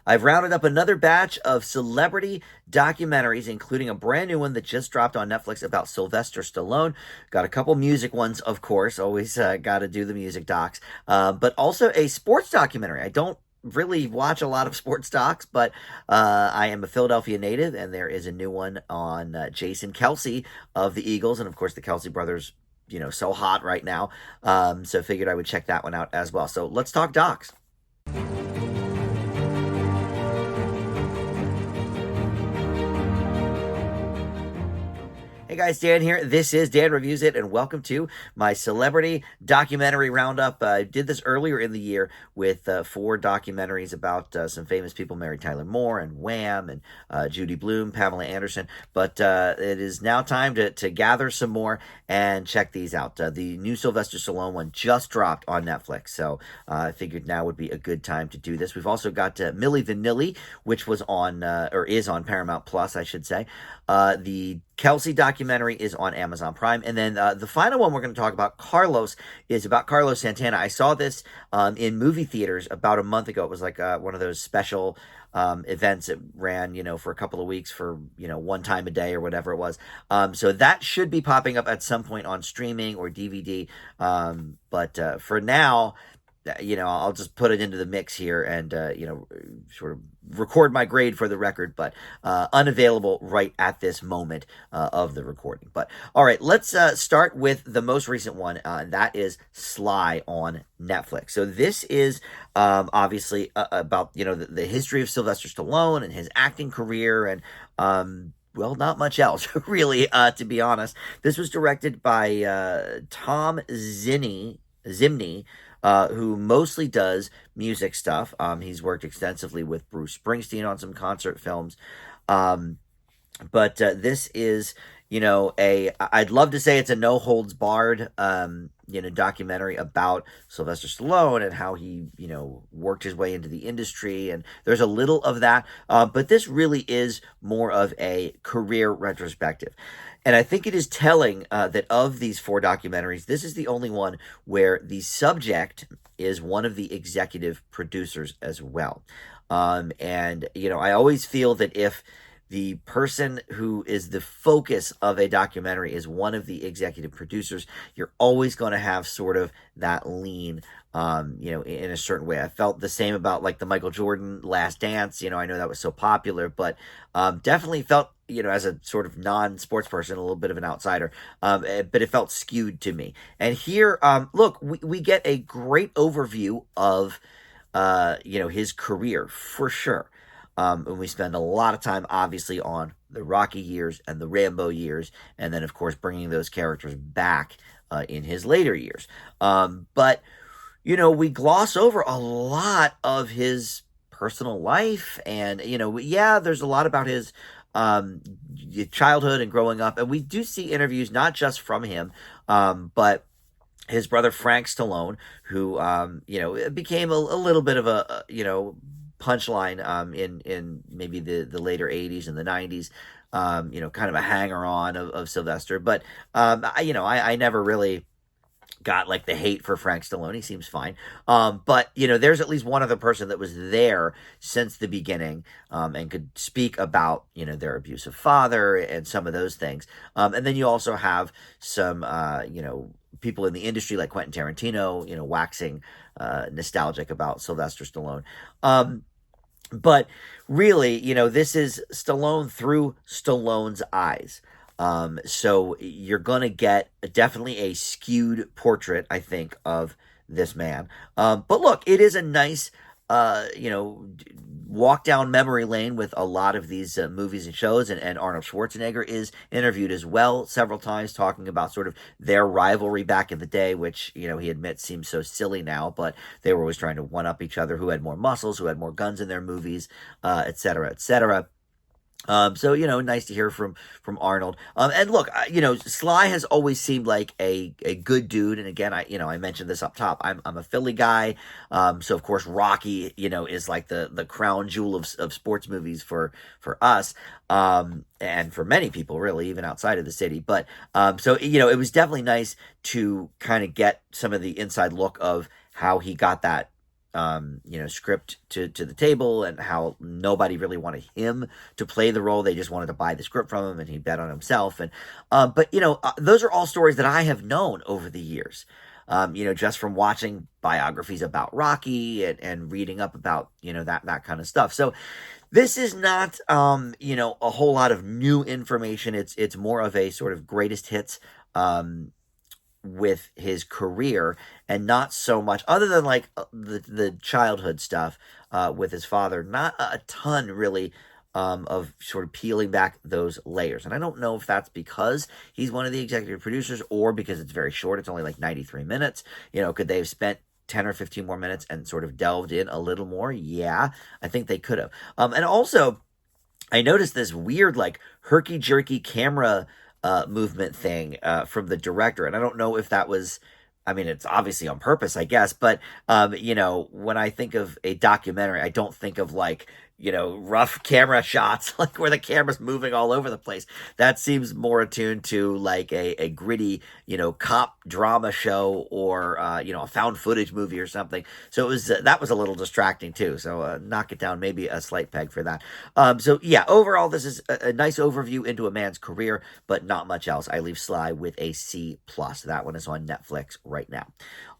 I've rounded up another batch of celebrity documentaries, including a brand new one that just dropped on Netflix about Sylvester Stallone. Got a couple music ones, of course. Always got to do the music docs, but also a sports documentary. I don't really watch a lot of sports docs, but I am a Philadelphia native, and there is a new one on Jason Kelce of the Eagles, and of course the Kelce brothers. So hot right now. So figured I would check that one out as well. So let's talk docs. Hey guys, Dan here. This is Dan Reviews It, and welcome to my celebrity documentary roundup. I did this earlier in the year with 4 documentaries about some famous people: Mary Tyler Moore and Wham and Judy Blume, Pamela Anderson. But it is now time to gather some more and check these out. The new Sylvester Stallone one just dropped on Netflix, so I figured now would be a good time to do this. We've also got Milli Vanilli, which was on or is on Paramount Plus, I should say. The Kelce documentary is on Amazon Prime. And then the final one we're going to talk about, Carlos, is about Carlos Santana. I saw this in movie theaters about a month ago. It was like one of those special events that ran, for a couple of weeks for, one time a day or whatever it was. So that should be popping up at some point on streaming or DVD. But for now, I'll just put it into the mix here and, sort of record my grade for the record, but unavailable right at this moment of the recording. But all right, let's start with the most recent one. That is Sly on Netflix. So this is obviously about, the history of Sylvester Stallone and his acting career and, well, not much else, really, to be honest. This was directed by Tom Zimney, who mostly does music stuff. He's worked extensively with Bruce Springsteen on some concert films. But this is, I'd love to say it's a no holds barred, documentary about Sylvester Stallone and how he, worked his way into the industry. And there's a little of that. But this really is more of a career retrospective. And I think it is telling that of these 4 documentaries, this is the only one where the subject is one of the executive producers as well. And, I always feel that if the person who is the focus of a documentary is one of the executive producers, you're always going to have sort of that lean, in a certain way. I felt the same about like the Michael Jordan Last Dance. I know that was so popular, but definitely felt, as a sort of non-sports person, a little bit of an outsider, but it felt skewed to me. And here, look, we get a great overview of, his career for sure. And we spend a lot of time, obviously, on the Rocky years and the Rambo years, and then, of course, bringing those characters back in his later years. But, we gloss over a lot of his personal life, and, there's a lot about his childhood and growing up, and we do see interviews not just from him, but his brother Frank Stallone, who, became a little bit of a punchline in maybe the later 80s and the 90s, kind of a hanger-on of Sylvester. But, I never really got like the hate for Frank Stallone. He seems fine. But, there's at least one other person that was there since the beginning and could speak about, their abusive father and some of those things. And then you also have some, people in the industry like Quentin Tarantino, waxing nostalgic about Sylvester Stallone. But really, this is Stallone through Stallone's eyes. So you're going to get definitely a skewed portrait, I think, of this man. But look, it is a nice, walk down memory lane with a lot of these movies and shows. And Arnold Schwarzenegger is interviewed as well several times, talking about sort of their rivalry back in the day, which, he admits seems so silly now, but they were always trying to one up each other, who had more muscles, who had more guns in their movies, et cetera, et cetera. So, nice to hear from Arnold. And look, Sly has always seemed like a good dude. And again, I mentioned this up top. I'm a Philly guy. So of course, Rocky, is like the crown jewel of sports movies for us. And for many people, really, even outside of the city. But, so, it was definitely nice to kind of get some of the inside look of how he got that script to the table, and how nobody really wanted him to play the role. They just wanted to buy the script from him, and he bet on himself. And but those are all stories that I have known over the years. Just from watching biographies about Rocky, and reading up about that kind of stuff. So this is not a whole lot of new information. It's more of a sort of greatest hits with his career, and not so much, other than like the childhood stuff with his father, not a ton really of sort of peeling back those layers. And I don't know if that's because he's one of the executive producers, or because it's very short. It's only like 93 minutes. Could they have spent 10 or 15 more minutes and sort of delved in a little more? Yeah, I think they could have. And also, I noticed this weird, like, herky-jerky camera movement thing from the director. And I don't know if that was, I mean, it's obviously on purpose, I guess. But, when I think of a documentary, I don't think of, like, rough camera shots, like where the camera's moving all over the place. That seems more attuned to like a gritty, cop drama show, or, a found footage movie or something. So it was, that was a little distracting too. So knock it down, maybe a slight peg for that. So yeah, overall, this is a nice overview into a man's career, but not much else. I leave Sly with a C+. That one is on Netflix right now.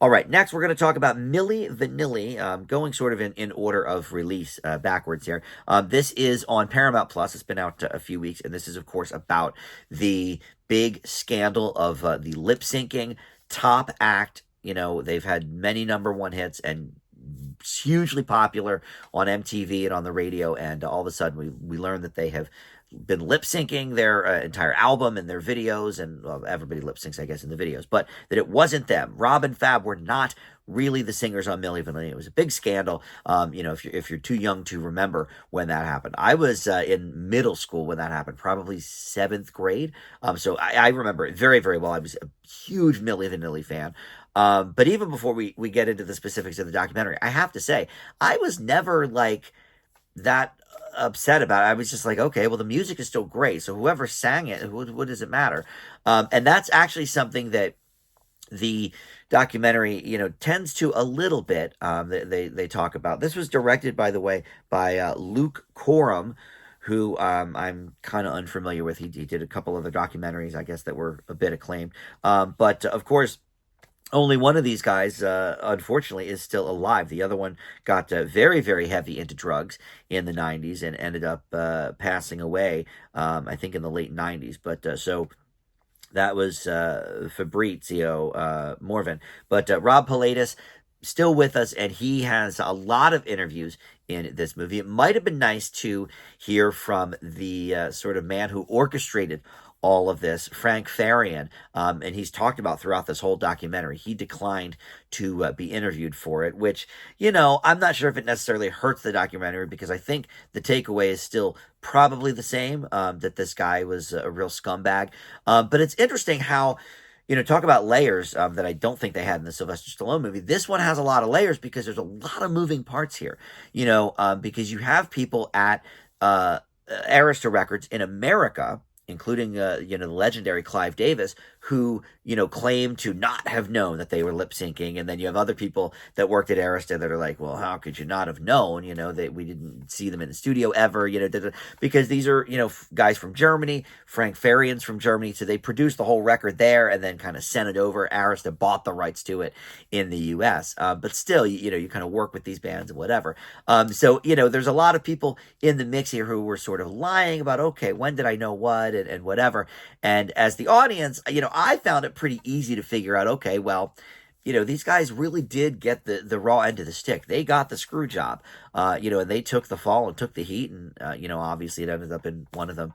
All right, next we're going to talk about Milli Vanilli, going sort of in order of release backwards here. This is on Paramount Plus. It's been out a few weeks, and this is, of course, about the big scandal of the lip syncing top act. They've had many #1 hits and hugely popular on MTV and on the radio, and all of a sudden we learned that they have been lip syncing their entire album and their videos, and everybody lip syncs, I guess, in the videos, but that it wasn't them. Rob and Fab were not really the singers on Milli Vanilli. It was a big scandal. If you're too young to remember when that happened, I was in middle school when that happened, probably 7th grade. So I remember it very, very well. I was a huge Milli Vanilli fan. But even before we get into the specifics of the documentary, I have to say, I was never like that upset about it. I was just like, okay, well, the music is still great, so whoever sang it, what does it matter? And that's actually something that the documentary, tends to a little bit. They talk about. This was directed, by the way, by Luke Coram, who I'm kind of unfamiliar with. He did a couple other documentaries, I guess, that were a bit acclaimed. But of course, only one of these guys, unfortunately, is still alive. The other one got very, very heavy into drugs in the 90s and ended up passing away, I think, in the late 90s. But so that was Fabrizio Morvan. But Rob Pilatus, still with us, and he has a lot of interviews in this movie. It might have been nice to hear from the sort of man who orchestrated all of this, Frank Farian, and he's talked about throughout this whole documentary. He declined to be interviewed for it, which, I'm not sure if it necessarily hurts the documentary, because I think the takeaway is still probably the same, that this guy was a real scumbag. But it's interesting how, talk about layers that I don't think they had in the Sylvester Stallone movie. This one has a lot of layers because there's a lot of moving parts here, because you have people at Arista Records in America, including, the legendary Clive Davis, who, claim to not have known that they were lip syncing. And then you have other people that worked at Arista that are like, well, how could you not have known, that we didn't see them in the studio ever, because these are, guys from Germany. Frank Farian's from Germany. So they produced the whole record there and then kind of sent it over. Arista bought the rights to it in the US. But still, you kind of work with these bands and whatever. So, there's a lot of people in the mix here who were sort of lying about, okay, when did I know what, and whatever. And as the audience, I found it pretty easy to figure out, okay, well, these guys really did get the raw end of the stick. They got the screw job, and they took the fall and took the heat. And, obviously it ended up in one of them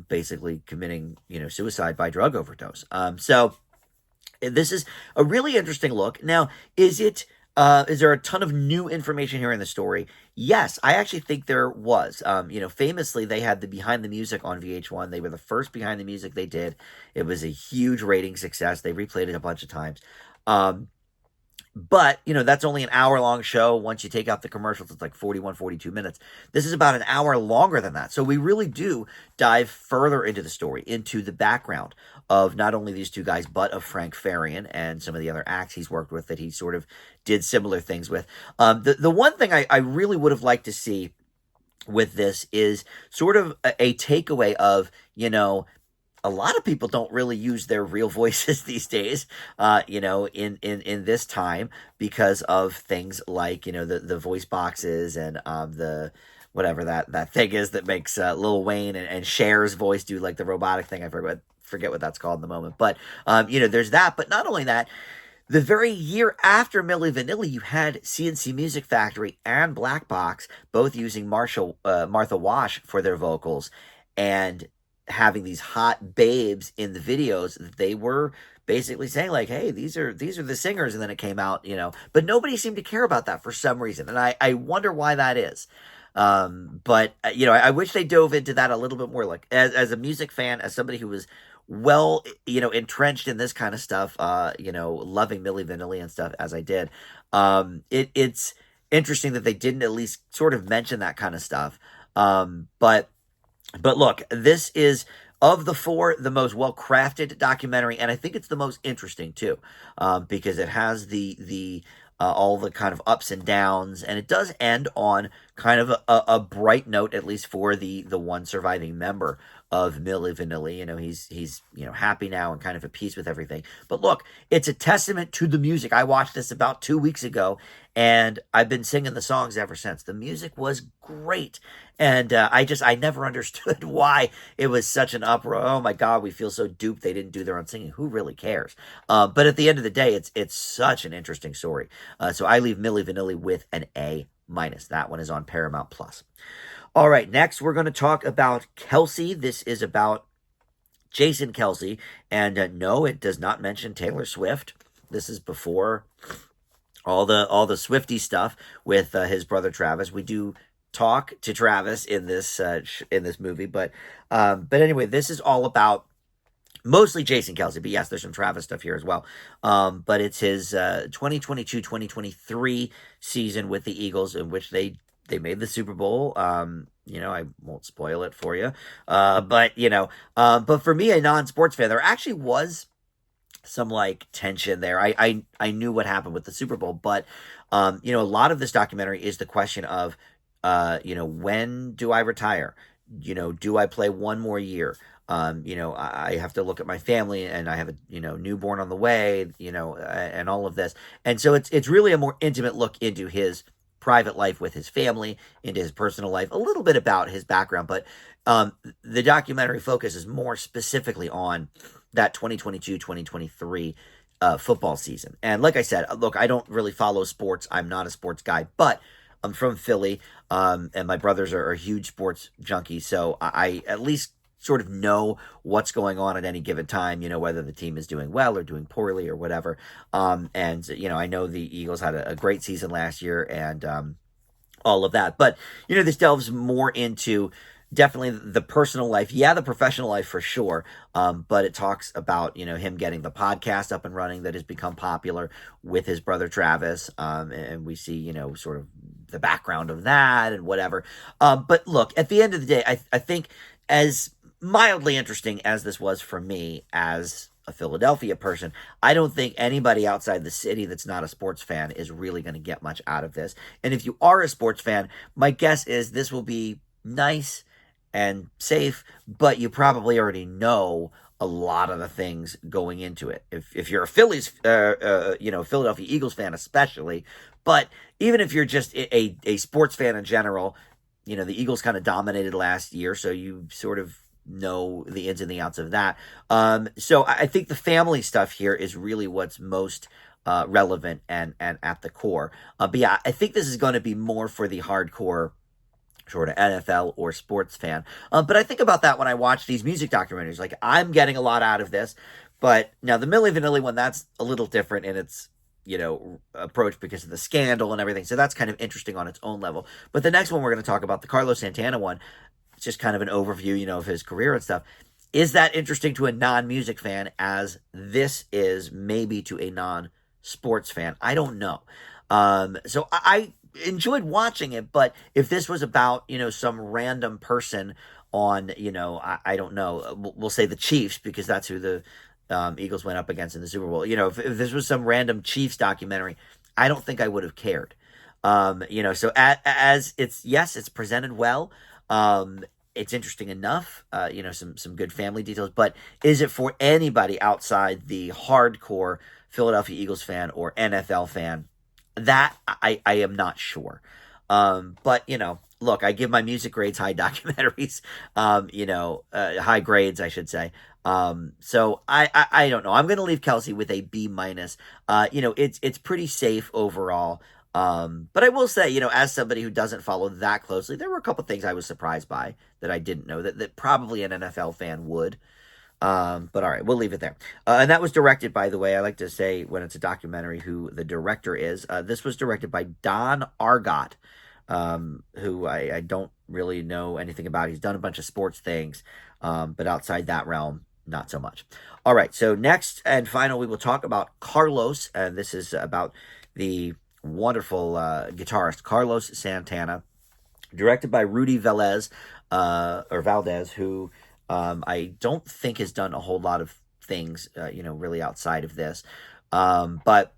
basically committing, suicide by drug overdose. So this is a really interesting look. Now, is there a ton of new information here in the story? Yes, I actually think there was. Famously, they had the Behind the Music on VH1. They were the first Behind the Music they did. It was a huge rating success. They replayed it a bunch of times. But, that's only an hour long show. Once you take out the commercials, it's like 41, 42 minutes. This is about an hour longer than that. So we really do dive further into the story, into the background of not only these two guys, but of Frank Farian and some of the other acts he's worked with that he sort of did similar things with. The one thing I really would have liked to see with this is sort of a takeaway of, a lot of people don't really use their real voices these days, in this time because of things like, the voice boxes and the whatever that thing is that makes Lil Wayne and Cher's voice do like the robotic thing. I forget what that's called in the moment. But, there's that. But not only that, the very year after Milli Vanilli, you had CNC Music Factory and Black Box both using Martha Wash for their vocals. And having these hot babes in the videos, they were basically saying like, hey, these are the singers. And then it came out, but nobody seemed to care about that for some reason. And I wonder why that is. But I wish they dove into that a little bit more, like as a music fan, as somebody who was well, entrenched in this kind of stuff, loving Milli Vanilli and stuff as I did. It's interesting that they didn't at least sort of mention that kind of stuff. But look, this is, of the four, the most well-crafted documentary, and I think it's the most interesting too, because it has the all the kind of ups and downs, and it does end on kind of a bright note, at least for the one surviving member of Milli Vanilli. He's happy now and kind of at peace with everything. But look, it's a testament to the music. I watched this about 2 weeks ago, and I've been singing the songs ever since. The music was great, and I never understood why it was such an uproar. Oh my God, we feel so duped they didn't do their own singing. Who really cares? But at the end of the day, it's such an interesting story. So I leave Milli Vanilli with an A-. That one is on Paramount Plus. All right, next we're going to talk about Kelce. This is about Jason Kelce, and no, it does not mention Taylor Swift. This is before all the Swiftie stuff with his brother Travis. We do talk to Travis in this movie, but anyway, this is all about mostly Jason Kelce, but yes, there's some Travis stuff here as well. But it's his 2022-2023 season with the Eagles, in which they made the Super Bowl. I won't spoil it for you. But for me, a non-sports fan, there actually was some like tension there. I knew what happened with the Super Bowl, but a lot of this documentary is the question of when do I retire? Do I play one more year? I have to look at my family, and I have a, newborn on the way, and all of this. And so it's really a more intimate look into his private life with his family, into his personal life, a little bit about his background. But the documentary focuses more specifically on that 2022-2023 football season. And like I said, look, I don't really follow sports. I'm not a sports guy, but I'm from Philly, and my brothers are huge sports junkies. So I at least sort of know what's going on at any given time, whether the team is doing well or doing poorly or whatever. And I know the Eagles had a great season last year and all of that. But, this delves more into definitely the personal life. Yeah, the professional life for sure. But it talks about, him getting the podcast up and running that has become popular with his brother Travis. And we see, sort of the background of that and whatever. But look, at the end of the day, I think as mildly interesting as this was for me as a Philadelphia person, I don't think anybody outside the city that's not a sports fan is really going to get much out of this. And if you are a sports fan, my guess is this will be nice and safe, but you probably already know a lot of the things going into it. If you're a Philadelphia Eagles fan especially, but even if you're just a sports fan in general, the Eagles kind of dominated last year, so you sort of know the ins and the outs of that. So I think the family stuff here is really what's most relevant and at the core. But yeah, I think this is going to be more for the hardcore sort of NFL or sports fan. But I think about that when I watch these music documentaries. Like, I'm getting a lot out of this. But now the Milli Vanilli one, that's a little different in its approach because of the scandal and everything. So that's kind of interesting on its own level. But the next one we're going to talk about, the Carlos Santana one, it's just kind of an overview, of his career and stuff. Is that interesting to a non-music fan as this is maybe to a non sports fan. I don't know. So I enjoyed watching it, but if this was about, some random person on, I don't know, we'll say the Chiefs because that's who the Eagles went up against in the Super Bowl. If this was some random Chiefs documentary, I don't think I would have cared. So as it's, yes, it's presented well. It's interesting enough, some good family details, but is it for anybody outside the hardcore Philadelphia Eagles fan or NFL fan? That I am not sure. But look, I give my music grades high documentaries, high grades, I should say. So I don't know. I'm going to leave Kelce with a B minus. It's pretty safe overall. But I will say, as somebody who doesn't follow that closely, there were a couple things I was surprised by that I didn't know that probably an NFL fan would. But all right, we'll leave it there. And that was directed, by the way, I like to say when it's a documentary who the director is. This was directed by Don Argot, who I don't really know anything about. He's done a bunch of sports things, but outside that realm, not so much. All right, so next and final, we will talk about Carlos, and this is about the wonderful guitarist Carlos Santana, directed by Rudy Valdez, who I don't think has done a whole lot of things, really outside of this. But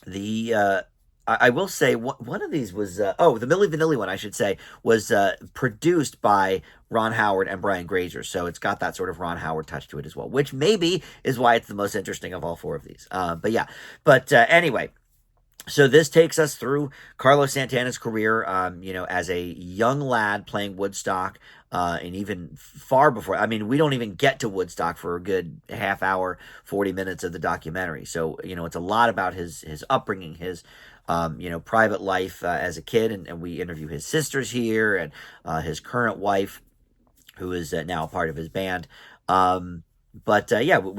I will say one of these was, the Milli Vanilli one, I should say, was produced by Ron Howard and Brian Grazer. So it's got that sort of Ron Howard touch to it as well, which maybe is why it's the most interesting of all four of these. Anyway. So this takes us through Carlos Santana's career, as a young lad playing Woodstock, and even far before. I mean, we don't even get to Woodstock for a good half hour, 40 minutes of the documentary. So, it's a lot about his upbringing, his, private life as a kid, and we interview his sisters here and his current wife, who is now a part of his band. We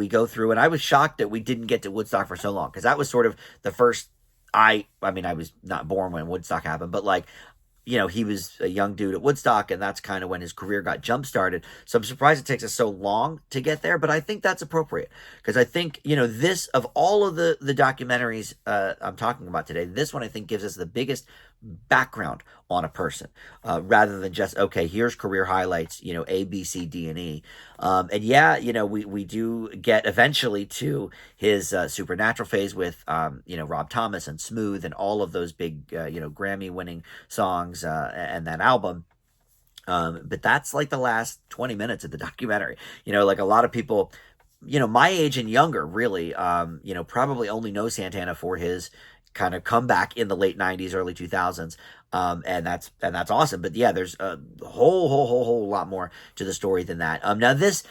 go through, and I was shocked that we didn't get to Woodstock for so long, because that was sort of the first. I was not born when Woodstock happened, but he was a young dude at Woodstock, and that's kind of when his career got jump-started. So I'm surprised it takes us so long to get there, but I think that's appropriate, because I think, this, of all of the documentaries I'm talking about today, this one I think gives us the biggest background on a person, rather than just, okay, here's career highlights, A, B, C, D, and E. We do get eventually to his Supernatural phase with, Rob Thomas and Smooth and all of those big, Grammy-winning songs and that album. But that's like the last 20 minutes of the documentary. A lot of people, my age and younger, really, probably only know Santana for his kind of comeback in the late 90s, early 2000s. And that's awesome. But yeah, there's a whole lot more to the story than that. Now this,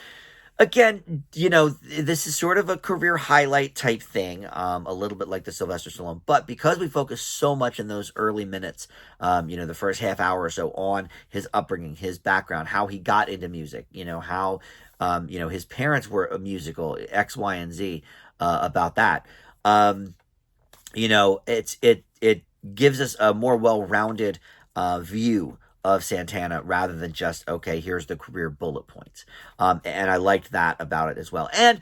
again, this is sort of a career highlight type thing, a little bit like the Sylvester Stallone, but because we focus so much in those early minutes, the first half hour or so on his upbringing, his background, how he got into music, how, his parents were a musical, X, Y, and Z, about that. It gives us a more well-rounded view of Santana rather than just, okay, here's the career bullet points. And I liked that about it as well. And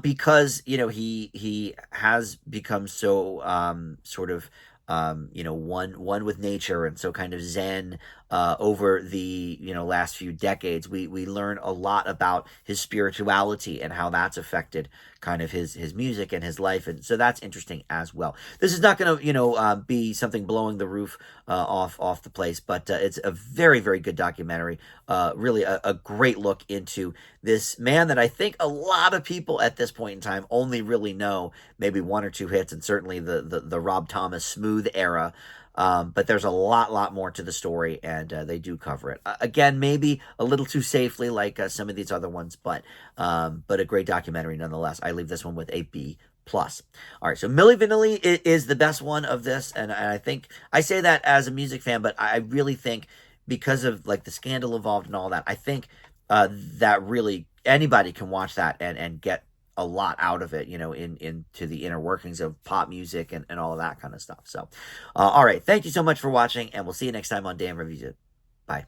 because, he has become so sort of, one with nature, and so kind of zen over the, last few decades, we learn a lot about his spirituality and how that's affected kind of his music and his life. And so that's interesting as well. This is not going to, be something blowing the roof off the place, but it's a very, very good documentary. Really a great look into this man that I think a lot of people at this point in time only really know maybe one or two hits, and certainly the Rob Thomas Smooth era. But there's a lot more to the story, and they do cover it. Again, maybe a little too safely, like some of these other ones, but a great documentary nonetheless. I leave this one with a B+. All right, so Milli Vanilli is the best one of this, and I think I say that as a music fan, but I really think because of like the scandal involved and all that, I think that really anybody can watch that and get a lot out of it, into the inner workings of pop music and all of that kind of stuff. So, all right. Thank you so much for watching, and we'll see you next time on Dan Reviews It. Bye.